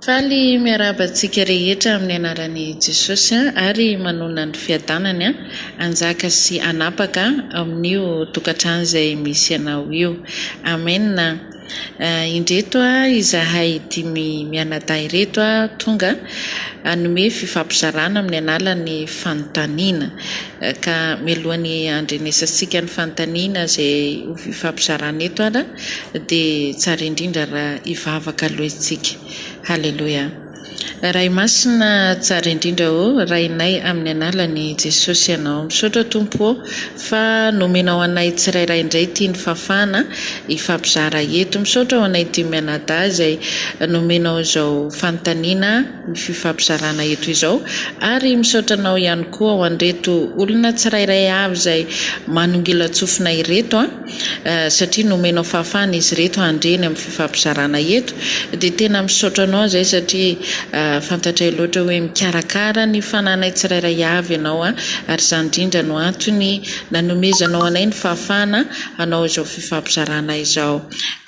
Faly miarabantsika rehetra amin'ny anaran'i Jesosy ary manona ny fiadanany anjaka sy anapaka amin'io tokantrano izay misy anao io. Amena. Indreto izahay dimy mianadahy ireto tonga anome fifampizarana amin'ny analan'ny fanontaniana ka mialohan'ny andrenesasika ny fanontaniana izay ho fifampizarana eto dia tsara indrindra raha hivavaka aloha isika. Halleluja. Ray masina tsara indrindra rainay amin'ny analan'i Jesosy ianao. Misaotra Tompo fa nomenao anay tsirairay indray tia ny fafana hifampizara eto. Misaotra ho anay dimy mianadahy izay nomenao izao fanontaniana ny fifampizarana eto izao, ary misaotranao ihany koa ho an'ireto olona tsirairay avy izay manongila tsofina ireto satria nomenao fafana izy ireto handreny amin'ny fifampizarana eto. Dia tena misaotranao izay satria fantatray loatra hoe mikarakara ny fananay tsirairay avy ianao ary izany indrindra no antony nanomezanao anay ny fafana hanao izao fifampizarana izao.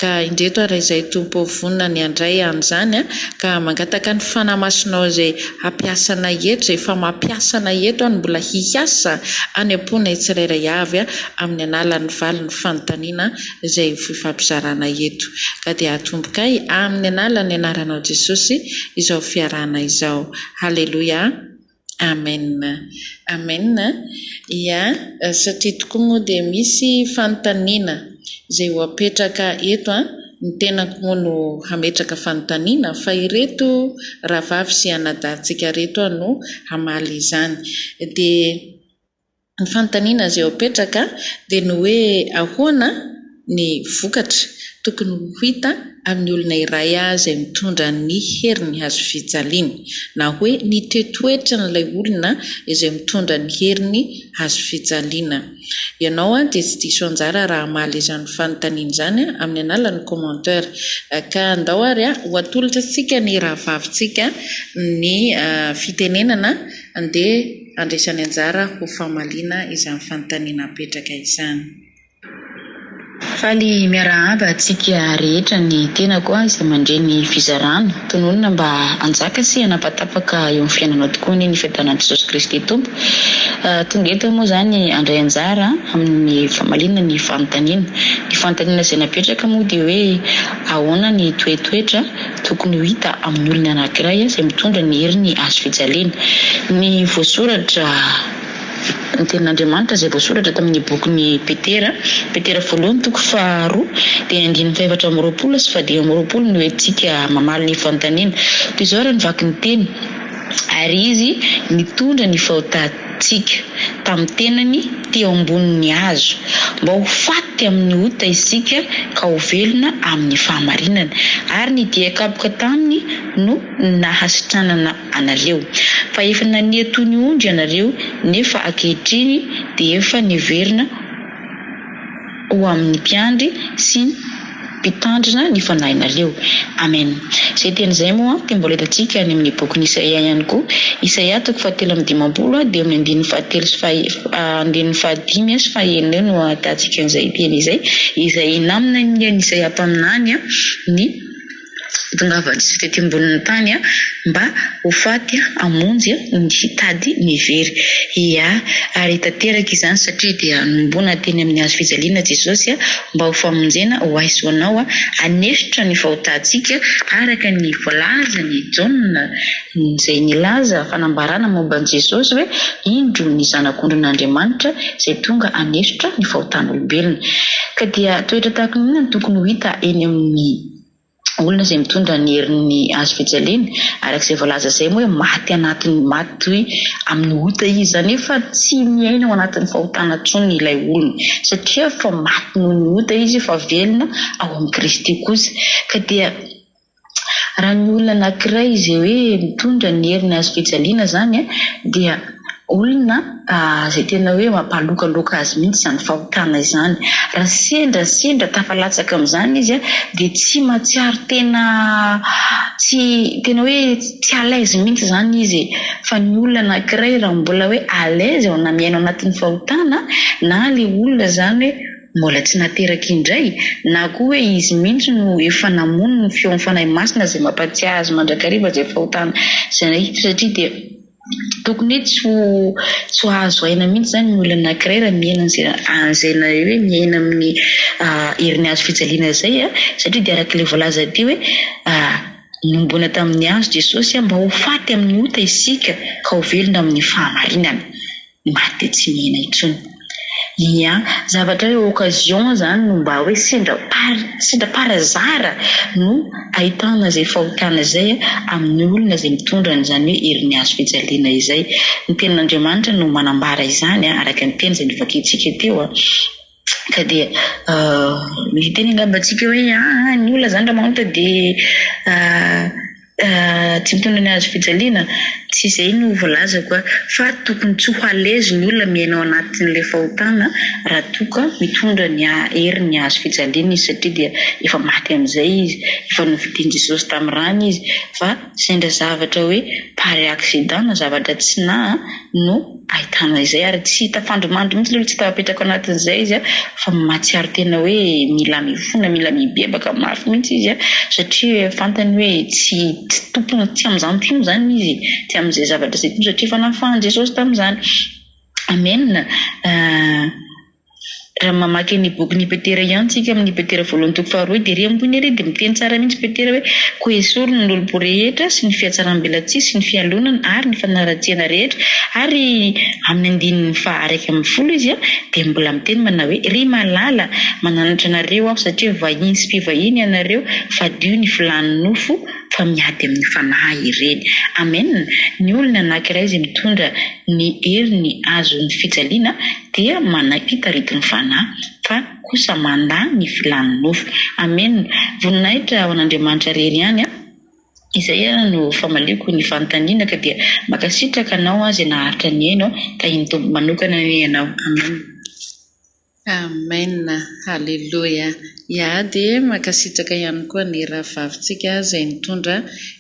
Ka indreto raha izay Tompo vonona ny andray an'izany ka mangataka ny fanamasinao izay hampiasana eto, izay efa mampiasana eto no mbola hiasa any am-ponay tsirairay avy amin'ny analan'ny valin'ny fanontaniana izay fifampizarana eto. Ka dia atombokay amin'ny analan'ny anaranao Jesosy izao fiarana izao. Halleluja. Amen. Amen. Ya, satria tokoa moa dia misy fanontaniana izay ho apetraka eto ny tenako moa no hametraka fanontaniana fa ireto rahavavy sy anadahintsika reto no hamaly izany. Dia ny fanontaniana izay ho apetraka dia ny hoe ahoana ny vokatra tokony ho hita amin'ny olona iray izay mitondra ny herin'ny hazo fijaliana, na hoe ny toetoetra n'ilay olona izay mitondra ny herin'ny hazo fijaliana. Ianao dia tsy diso anjara raha hamaly izany fanontaniana izany amin'ny alalan'ny commentaire, ka andao ary ho atolotra antsika ny rahavavintsika ny fitenenana dia andraisany anjara ho famaliana izany fanontaniana apetraka izany. Faly miarahaba antsika rehetra ny tenako izay mandray ny fizarana tononona mba anjaka sy hanapatapaka eo amin'ny fiainanao tokoa ny fiadanan'i Jesosy Kristy Tompo. Tonga eto moa izany andray anjara amin'ny famaliana ny fanontaniana. Ny fanontaniana izay napetraka moa dia hoe ahoana ny toetoetra tokony ho hita amin'ny olona anankiray izay mitondra ny herin'ny hazo fijaliana. Ny voasoratra ny tenin'Andriamanitra izay voasoratra tamin'ny bokin'ny Petera 1:2 dia 9:4 sy 10:20 no hoentsika mamaly ny fanontaniana. Toy izao raha nivaky ny teny: ary izy mitondra ny fahotantsika tamin'ny tenany teo ambonin'ny hazo mba ho faty amin'ny ota isika ka ho velona amin'ny fahamarinana, ary ny diakapoka taminy no nahasitranana anareo. Fa efa naniha ny ondry ianareo nefa ankehitriny dia efa niverina ho amin'ny mpiandry sy mpitandrina ny fanahinareo. Amen. Izay teny izay moa dia mbola hitantsika any amin'ny bokin'ny Isaia ihany koa. Isaia 7:15 dia amin'ny 5:5 sy 5 no ahitantsika an'izay teny izay, izay namina ny Isaia taminany ny tongavany sy tety ambonin'ny tany mba ho faty hamonjy ny hitady ny very. Ary tanteraka izany satria dia nombona teny amin'ny hazo fijaliana Jesosy mba ho famonjena ho aiso anao anesitra ny fahotantsika araka ny voalaza ny Jaona izay nilaza fanambarana momba an'i Jesosy hoe indro ny zanak'ondrin'Andriamanitra izay tonga anesitra ny fahotan'olombelona. Ka dia toetra tahaka ny tokony ho hita eny amin'ny olona izay mitondra ny herin'ny hazo fijaliana, arak'izay voalaza izay moa hoe maty anatin'ny maty amin'ny ota izy, izany efa tsy miaina ao anatin'ny fahotana intsony ilay olona satria fa maty noho ny ota izy, fa velona ao amin'ny Kristy kosa. Ka dia raha ny olona anankiray izay hoe mitondra ny herin'ny hazo fijaliana izany dia olona izay tena hoe mampalokaloka azy mihitsy izany fahotana izany. Raha sendra tafalatsaka amin'izany izy dia tsy mahatsiaro tena hoe tsy alaizy mihitsy izany izy. Fa ny olona anankiray raha mbola hoe alaizy ao na miaina ao anatin'ny fahotana, na ilay olona izany mbola tsy nateraka indray na koa hoe izy mihitsy no efa namono ny feon'ny fanahy masina izay mampatsiahy azy mandrakariva izay fahotana izay satria dia tokony tsy ho azo aina mihitsy zany ny olona anankiray raha miaina an'izay na hoe miaina amin'ny herin'ny hazo fijaliana zay satria dia araka ilay voalaza ty hoe nombona tamin'ny hazo Jesosy mba ho faty amin'ny ota isika ka ho velona amin'ny fahamarinana maty tsy miaina intsony. Ia, zavatra hoe occasion zany no mba hoe sendra parazara no ahitana izay fahotana izay amin'ny olona izay mitondra n'izany hoe herin'ny hazo fijaliana izay. Ny tenin'Andriamanitra no manambara izany araka ny teny izay nivakiantsika teo ka dia ny teny angambantsika hoe ny olona zany raha magnota dia tsy mitondra ny hazo fijaliana tsy izay no voalaza koa fa tokony tsy ho alezy ny olona miaina ao anatin'ilay fahotana raha toka mitondra ny herin'ny hazo fijaliana izy satria dia efa maty amin'izay izy, efa novidian'i Jesosy tamin'ny rano izy fa sendra zavatra hoe pare accident na zavatra tsy no ahitana izay ary tsy tafandromandry mihitsy aloha tsy tapetraka anatin'izay izy fa mahatsiaro tena hoe mila mifona mila mibebaka mafy mihitsy izy satria fantany hoe tsy tompony tsy amin'izany mpino zany izy tsy amin'izay zavatra izay mpino satria efa nafahan'i Jesosy tamin'izany. Amen. Raha mamaky ny boky Petera ihany tsika amin'ny Petera 1:2 dia ry ambony ery dia miteny tsara mihitsy Petera hoe koa esorina ny olom-po rehetra sy ny fiatsaram-belatsihy sy ny fialonana ary ny fanaratsiana rehetra ary amin'ny andinin'ny 9:10 izy dia mbola miteny mana hoe ry malala mananatra anareo aho satria vahiny sy mpivahiny ianareo fa dio ny filany nofo fa miady amin'ny fanahy ireny. Amen. Ny olona anankiray izay mitondra ny herin'ny hazon'ny fijaliana dia manakita ritin'ny fanahy fa kosa mandà ny filany nofo. Amen. Voninahitra ao an'Andriamanitra rery ihany izay no famaliako ny fanontaniana ka dia makasitraka anao izay naharitra ny aino ka iny tombo manokana ny ianao. Amen. Amen. Halleluja. Ia dia makasitraka ihany koa ny rahavavintsika izay nitondra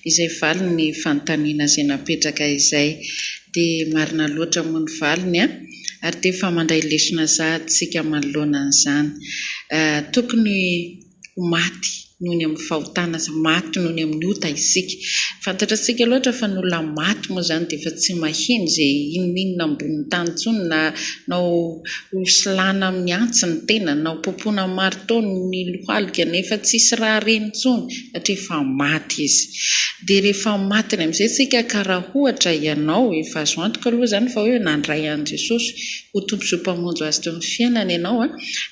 izay valiny ny fanontaniana izay napetraka izay dia marina loatra moa ny valiny ary dia efa mandray lesona zahantsika manoloana an'izany. Tokony maty noho ny amin'ny fahotana maty noho ny amin'ny ota isika. Fantatratsika loatra fa ny olona maty moa zany dia efa tsy mahiny izay inona ambonin'ny tany intsony na ho silana amin'ny antsy ny tena na ho popoana marteau ny lohalika nefa tsisy raha reny intsony satria efa maty izy. Dia rehefa matiny amin'izay tsika ka raha ohatra ianao efa azo antoka aloha zany fa hoe nandray an'i Jesosy ho tompo sy mpamonjy azy teo amin'ny fiainana ianao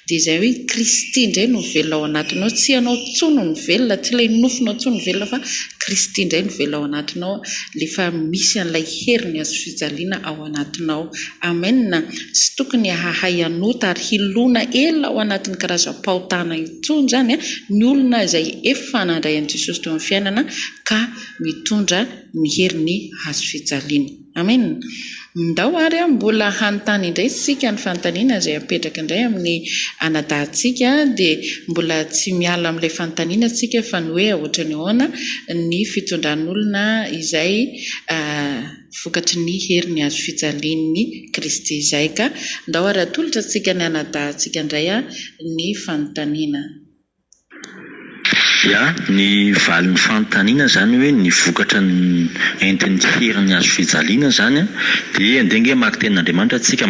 dia izay hoe Kristy indray no velona ao anatinao, tsy ianao tsony no velona, tsy ilay nofinao tsony velona fa Kristy indray no velona ao anatinao rehefa misy an'ilay herin'ny hazo fijaliana ao anatinao. Amen. Tsy tokony hahay anota ary hilona ela ao anatin'ny karazam-pahotana intsony zany ny olona izay efa nandray an'i Jesosy teo amin'ny fiainana ka mitondra ny herin'ny hazo fijaliana. Amen. Ndao ary mbola hanontany indray sika ny fanontaniana izay apetraka indray amin'ny anadahintsika dia mbola tsy miala amin'ilay fanontaniana tsika fa ny hoe ohatra ny ahoana ny fitondran'olona izay vokatry ny herin'ny hazo fijalian'ny Kristy izay ka ndao ary atolotra tsika ny anadahintsika indray ny fanontaniana. Ya, ny valin'ny fanontaniana zany hoe ny vokatra ny entin'ny herin'ny hazo fijaliana zany dia andenga maky tenin'Andriamanitra tsika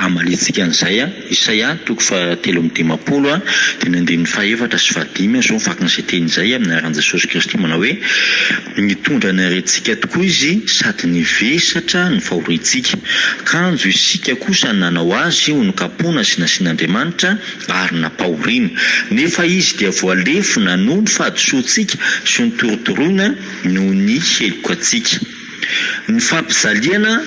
amalitsika an'izay Isaia 3:10 dia ny 4 sy 5 zao mivaky n'izay teny izay amin'ny anaran'i Jesosy Kristy manao hoe nitondra ny aretintsika tokoa izy sady nivesatra ny fahorintsika kanjo isika kosa nanao azy ho nokapoana sy nasian'Andriamanitra ary napahoriana nefa izy dia voalefona noho ny fahadisoantsika sy ny torotoroina noho ny heliko antsika. Ny fampijaliana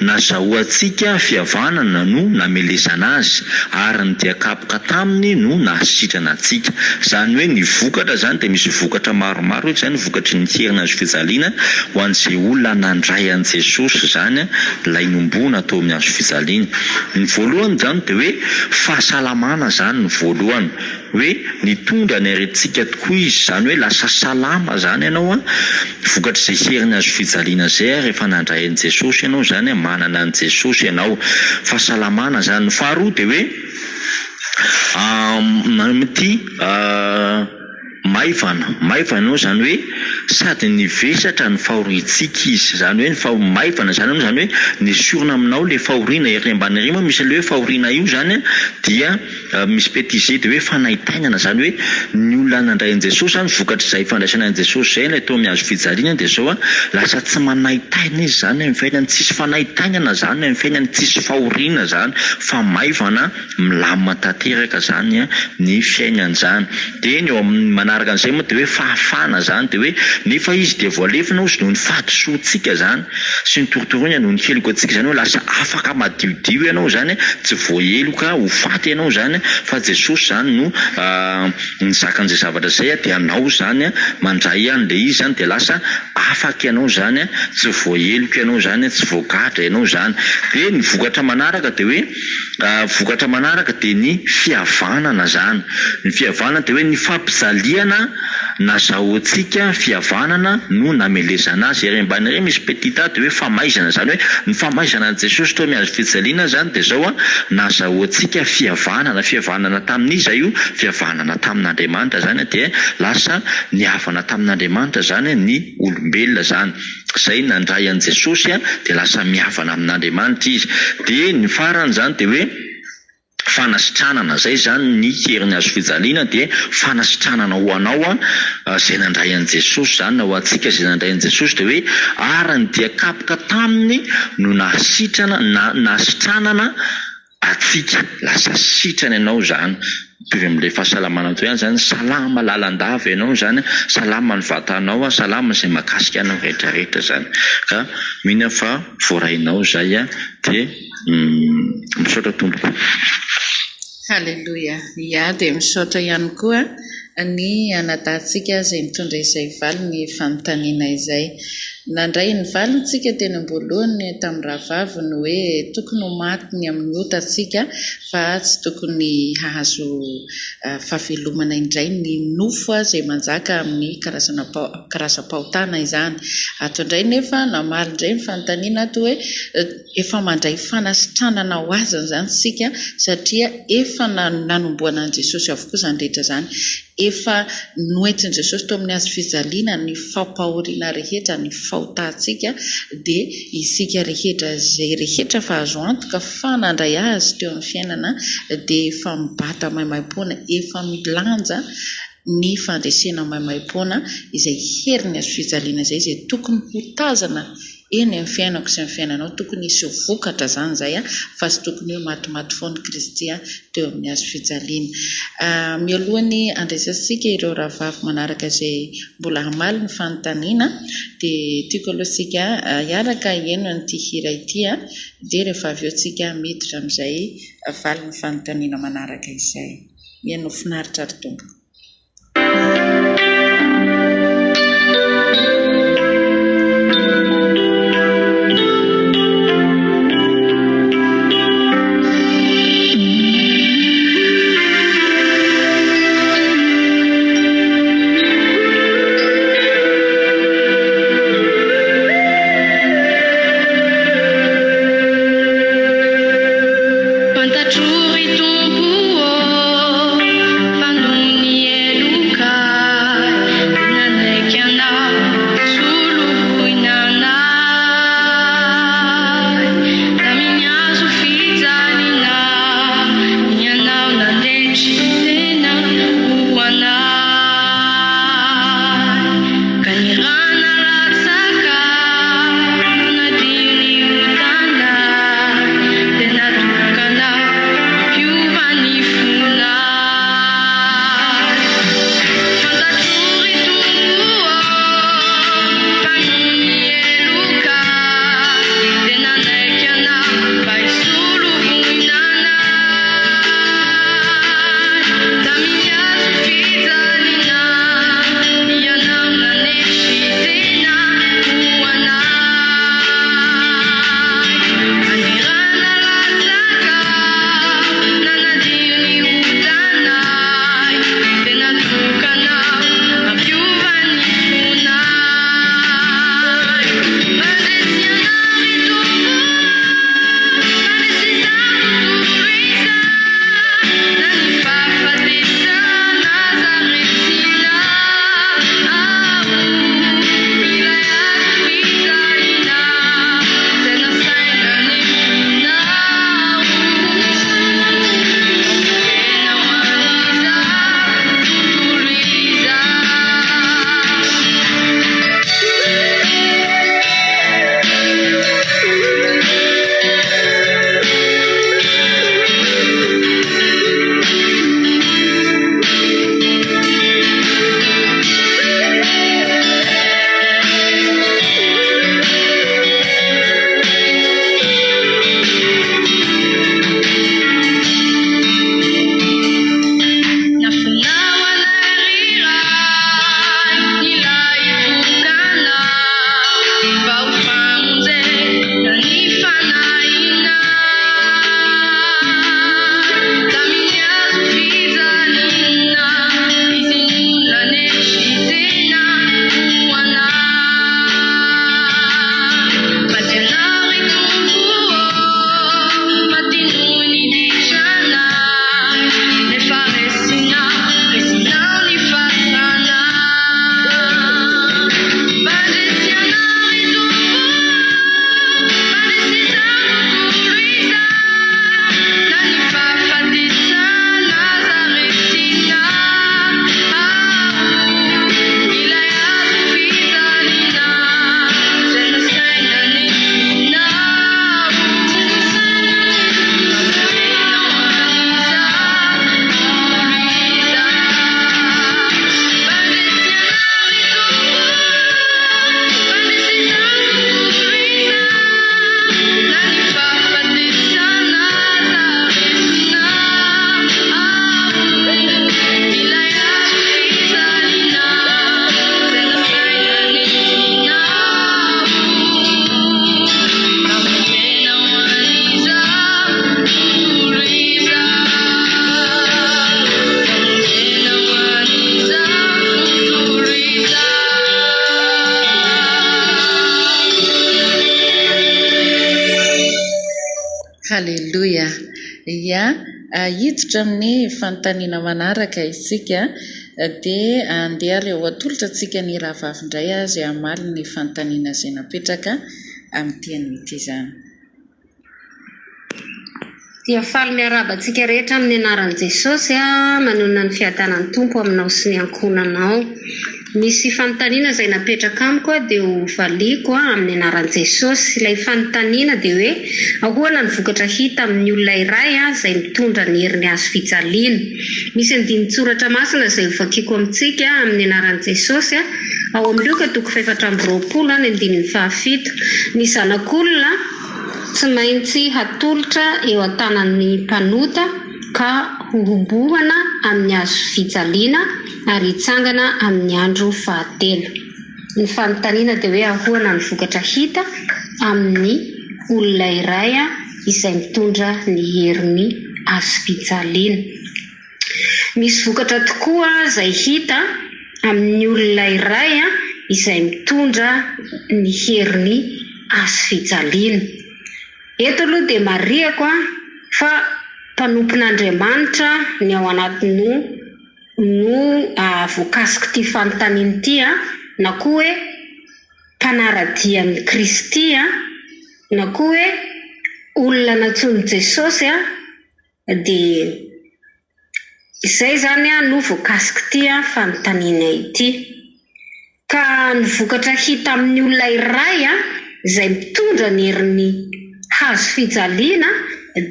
nazahoantsika fihavanana no namelezana azy ary ny diakapoka taminy no nahasitrana antsika. Zany hoe ny vokatra zany dia misy vokatra maromaro zany vokatry ny herin'ny hazo fijaliana ho an'izay olona nandray an'i Jesosy zany ilay nombona atao amin'ny hazo fijaliana. Ny voalohany zany dia hoe fahasalamana zany ny voalohany hoe nitondra ny aretintsika tokoa izy zany hoe lasa salama zany ianao vokatry izay herin'ny hazo fijaliana zay rehefa nandray an'i Jesosy ianao zany manana an'i Jesosy ianao fahasalamana zany. Faharoa dia hoe mity maivana zany hoe sady nivesatra ny fahoritsika izy zany hoe maivana zany hoe ny sorona aminao le fahoriana ery ambany ery moa misy le hoe fahoriana io zany dia misy pétisé de hoe fanaitainana zany hoe ny olona nandray an Jesosy zany vokatra izay fandraisana an Jesosy zay ilay tao mihazo fijaliana de zao lasa tsy manaitaina izy zany amin'ny fiainany tsisy fanaitainana zany amin'ny fiainany tsisy fahoriana zany fa maivana milamina tanteraka zany ny fiainany zany de eny eo amin'ny manaraka an'izay moa de hoe fahafana zany de hoe nefa izy de voalefina ozy noho ny fahadisoantsika zany sy ny torotoroina noho ny keloka antsika zany hoe lasa afaka madiodio ianao zany tsy voaheloka ho faty ianao zany fa Jesosy zany no nizakan'izay zavatra zay de anao zany mandray an'le izy zany de lasa afaka ianao zany tsy voaheloka ianao zany tsy voagadra ianao zany de ny vokatra manaraka de hoe vokatra manaraka de ny fihavanana zany ny fihavanana de hoe ny fampijaliana nazahoantsika fihavanana no namelezana azy ery ambany ery misy petita de hoe famaizana zany hoe ny famaizana an Jesosy tao mihazo fijaliana zany de zao nazahoantsika fihavanana tamin'iza io fihavanana tamin'Andriamanitra zany de lasa nihavana tamin'Andriamanitra zany ny olombelona zany zay nandray an Jesosy de lasa mihavana amin'Andriamanitra izy de ny farany zany de hoe fanasitranana zay zany ny herin'ny hazo fijaliana de fanasitranana ho anao zay nandray an Jesosy zany ho antsika zay nandray an Jesosy de hoe arany dia kapoka taminy no nasitranana atsika lasa sitrana ianao zany toy amin'ilay fahasalamana toy ihany zany salama lalandava ianao zany salama ny vatanao salama izay mahakasika anao rehetrarehetra zany ka mihina fa voarainao zay de misaotra tompoko. Halleluja. Ja, de misaotra ihany koa ny anatantsika izay mitondra izay valy ny fanontaniana izay nandray ny valintsika teny am-boalohany tamin'ny rahavavy ny hoe tokony ho maty ny amin'ny otatsika fa tsy tokony hahazo fahavelomana indray ny nofo izay manjaka amin'ny karazam-pahotana izany. Ato indray nefa namaly indray ny fanontaniana ato hoe efa mandray fanasitranana ho azany zany sika satria efa nanomboana an Jesosy avokoa izany rehetra zany efa noentin' Jesosy tao amin'ny hazo fijaliana ny fampahoriana rehetra ny fahotantsika de isika rehetra zay rehetra fa azo antoka fa nandray azy teo amin'ny fiainana de efa mibata maimaimpoana efa milanja ny fandresena maimaimpoana izay herin'ny hazo fijaliana zay izay tokony ho tazana eny amin'ny fiainako sy amin'ny fiainanao tokony hisy vokatra zany zay fa tsy tokony hoe matimaty foana Kristy teo amin'ny hazo fijaliana. Mialohany andraisantsika ireo rahavavy manaraka izay mbola hamaly ny fanontaniana de tiako aloha sika hiaraka hieno an'ity hira ity de rehefa avy eo tsika miditra amin'izay valy ny fanontaniana manaraka izay. Mieno finaritra ry tompoko. Fantatro ry tompo, fandoni Haleluia. Ia, hiditra amin'ny fanontaniana manaraka isika dia andeha ireo atolotra antsika ny rahavavindray izay hamaly ny fanontaniana izay napetraka amin'ny teny izany. Dia faly miaraba antsika rehetra amin'ny anaran'i Jesosy manonona ny fiadanan'ny Tompo aminao sy ny ankonanao. Misy fanontaniana izay napetraka amiko dia ho valiko amin'ny anaran'i Jesosy. Ilay fanontaniana dia hoe ahoana ny vokatra hita amin'ny olona iray izay mitondra ny herin'ny hazo fijaliana. Misy andinin-tsoratra masina izay ho vakiako amintsika amin'ny anaran'i Jesosy ao amin'ny Luka 4:20-7. Ny zanak'olona tsy maintsy hatolotra eo an-tanan'ny mpanota ka hohombohana amin'ny hazo fijaliana ary hitsangana amin'ny andro fahatelo. Ny fanontaniana dia hoe ahoana ny vokatra hita amin'ny olona iray izay mitondra ny herin'ny hazo fijaliana. Misy vokatra tokoa izay hita amin'ny olona iray izay mitondra ny herin'ny hazo fijaliana. Eto aloha dia mariako fa mpanompon'Andriamanitra ny ao anatiny no voakasika ity fanontaniana ity na koa hoe mpanaradian'ny Kristy na koa hoe olona natsoin'i Jesosy dia izay zany no voakasika ity fanontaniana ity. Ka ny vokatra hita amin'ny olona iray izay mitondra ny herin'ny hazo fijaliana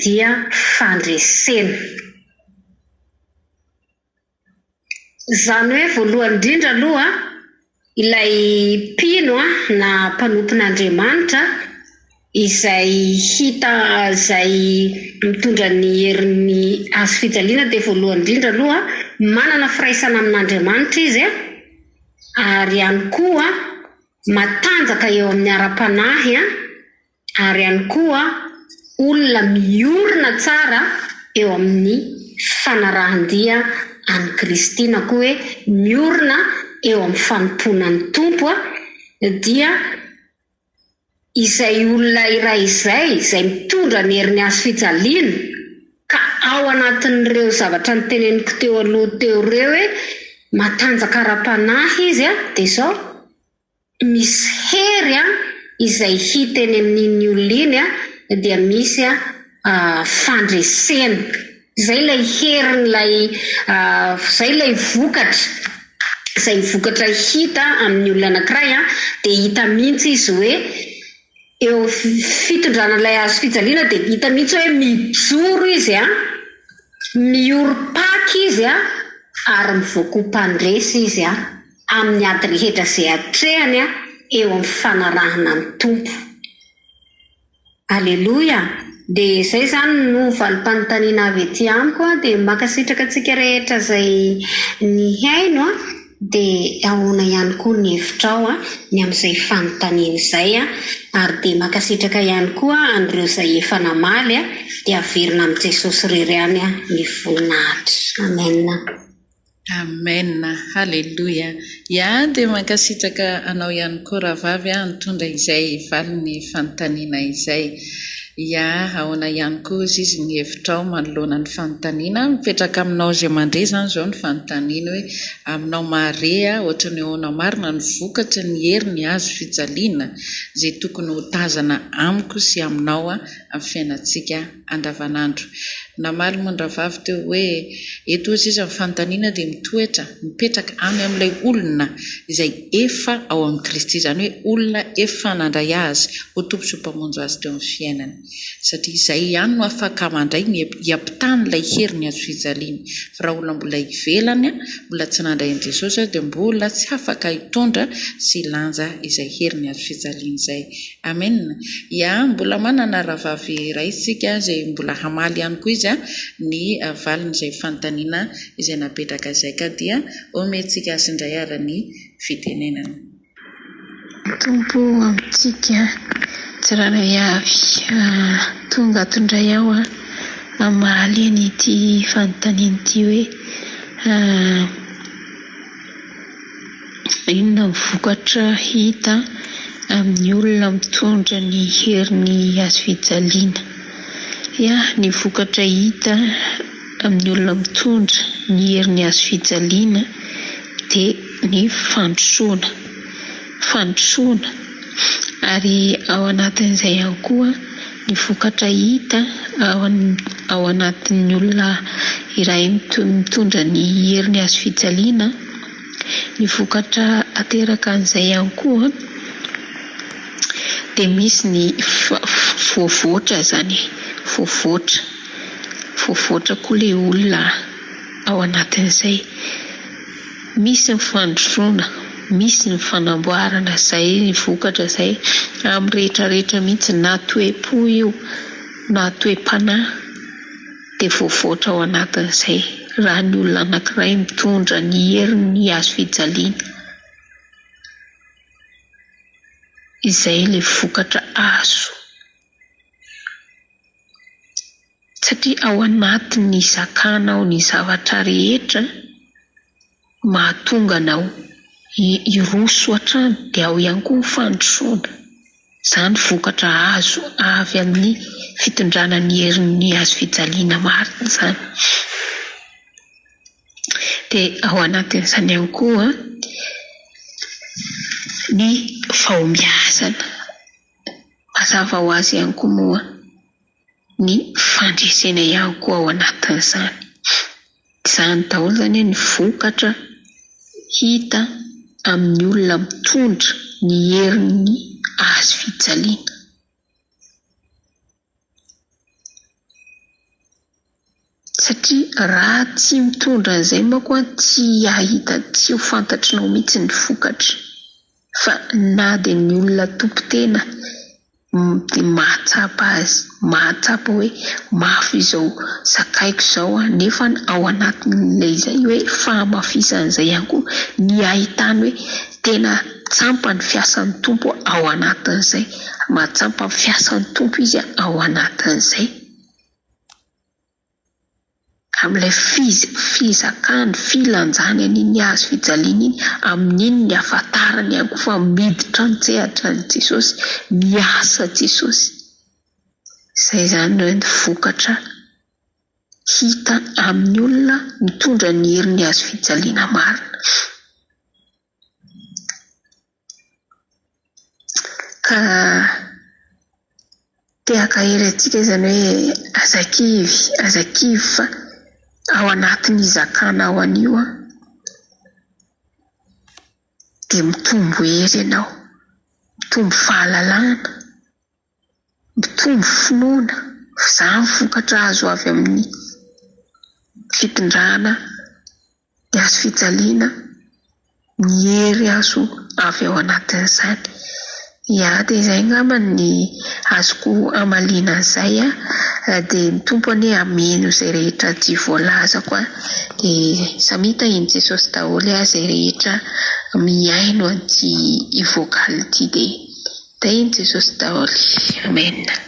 dia fandresena. Zany hoe voalohany indrindra aloha ilay mpino na mpanompon'Andriamanitra izay hita izay mitondra ny herin'ny hazo fijaliana dia voalohany indrindra aloha manana firaisana amin'Andriamanitra izy ary ihany koa matanjaka eo amin'ny ara-panahy ary ihany koa olona miorina tsara eo amin'ny fanarahan-dia an'i Kristy na koa hoe miorina eo amin'ny fanomponan'ny Tompo dia izay olona iray izay mitondra ny herin'ny hazo fijaliana ka ao anatin'ireo zavatra niteneniko teo aloha teo ireo hoe matanjaka ara-panahy izy dia izao misy hery izay hita eny amin'iny olona iny dia misy fandresena. Izay ilay herin'ilay izay ilay vokatra izay vokatra hita amin'ny olona anankiray dia hita mihitsy izy hoe eo fitondrana ilay hazo fijaliana dia hita mihitsy hoe mijoro izy mioro-paky izy ary mivoaka mpandresy izy amin'ny ady rehetra izay hatrehany eo amin'ny fanarahana ny Tompo. Aleluia. Dia izay zany no valim-panontaniana avy ety amiko dia makasitraka antsika rehetra izay ny haino dia ahoana ihany koa ny hevitrao ny amin'izay fanontaniana izay ary dia makasitraka ihany koa an'ireo izay efa namaly dia averina amin'i Jesosy irery ihany ny voninahitra. Amen. Amen. Haleluia. Ia, dia mankasitraka anao ihany koa rahavavy nitondra izay valy ny fanontaniana izay. Ia, ahoana ihany koa izy ny hevitrao manoloana ny fanontaniana mipetraka aminao izay mandray zany izao ny fanontaniana hoe aminao mahare ohatra ny ahoana marina ny vokatra ny herin'ny hazo fijaliana izay tokony ho tazana amiko sy aminao amin'ny fiainantsika andavanandro. Namaly mondrahavavy teo hoe eto izy ny fanontaniana dia mitoetra mipetraka any amin'ilay olona izay efa ao amin'ny Kristy, izany hoe olona efa nandray azy ho tompo sy mpamonjy azy teo amin'ny fiainany. Satria izay ihany no afaka mandray hiampitany ilay herin'ny hazo fijaliana. Fa raha olona mbola ivelany mbola tsy nandray an'i Jesosy dia mbola tsy afaka hitondra sy lanja izay herin'ny hazo fijaliana izay. Amen. Ia, mbola manana rahavavy iray isika izay mbola hamaly ihany koa izy ny valin'izay fanontaniana izay napetraka izay ka dia omentsika azy indray ara-ny fitenenana. Tompo amintsika tsiraray avy tonga tondray ao amaly an'ity fanontaniana ity hoe inona ny vokatra hita amin'ny olona mitondra ny herin'ny hazo fijaliana. Ia, ny vokatra hita amin'ny olona mitondra ny herin'ny hazo fijaliana dia ny fandrosoana ary ao anatin'izay ihany koa ny vokatra hita ao anatin'ny olona iray mitondra ny herin'ny hazo fijaliana. Ny vokatra ateraka an'izay ihany koa dia misy ny voavoatra zany, voavoatra koa ilay olona ao anatin'izay. Misy ny fandrosoana, misy ny fanamboarana, izay ny vokatra izay amin'ny rehetrarehetra mihitsy, na toe-po io na toe-panahy dia voavoatra ao anatin'izay raha ny olona anankiray mitondra ny herin'ny hazo fijaliana. Izay ilay vokatra azo, satria ao anatin'ny zakana ao ny zavatra rehetra mahatonga anao hiroso hatrany, dia ao ihany koa ny fandrosoana. Izany vokatra azo avy amin'ny fitondrana ny herin'ny hazo fijaliana marina izany. Dia ao anatin'izany ihany koa ny fahombiazana, mazava ho azy ihany koa moa ny fandresena ihany koa ao anatin'izany. Izany daholo zany ny vokatra hita amin'ny olona mitondra ny herin'ny hazo fijaliana. Satria raha tsy mitondra an'izay manko tsy ahita, tsy ho fantatrinao mihitsy ny vokatra, fa na dia ny olona tompo-tena dia mahatsapa azy, mahatsapa hoe mafy izao zakaiko izao nefa ao anatin'ilay izay hoe fahamafisan'izay ihany koa ny ahitany hoe tena tsampa ny fiasan'ny tompo ao anatin'izay, mahatsampa ny fiasan'ny tompo izy ao anatin'izay. Amin'ilay fizakany, filanjany an'iny hazo fijaliana iny, amin'iny ny ahafantarany ihany koa fa miditra an-tsehatra ny Jesosy, miasa Jesosy. Izay zany hoe ny vokatra hita amin'ny olona mitondra ny herin'ny hazo fijaliana marina. Ka te-haka hery antsika zany hoe azakivy fa ao anatin'ny zakana ao anio dia mitombo hery ianao, mitombo fahalalana, mitombo finoana. Izany vokatra azo avy amin'ny fitondrana ny hazo fijaliana, ny hery azo avy ao anatin'izany. Ia, dia izay angamba ny azoko amaliana an'izay dia ny tompony ameno izay rehetra tsy voalaza koa, dia samita iny Jesosy daholo izay rehetra miaino an'ity vokatra ity, dia iny Jesosy daholo. Amen.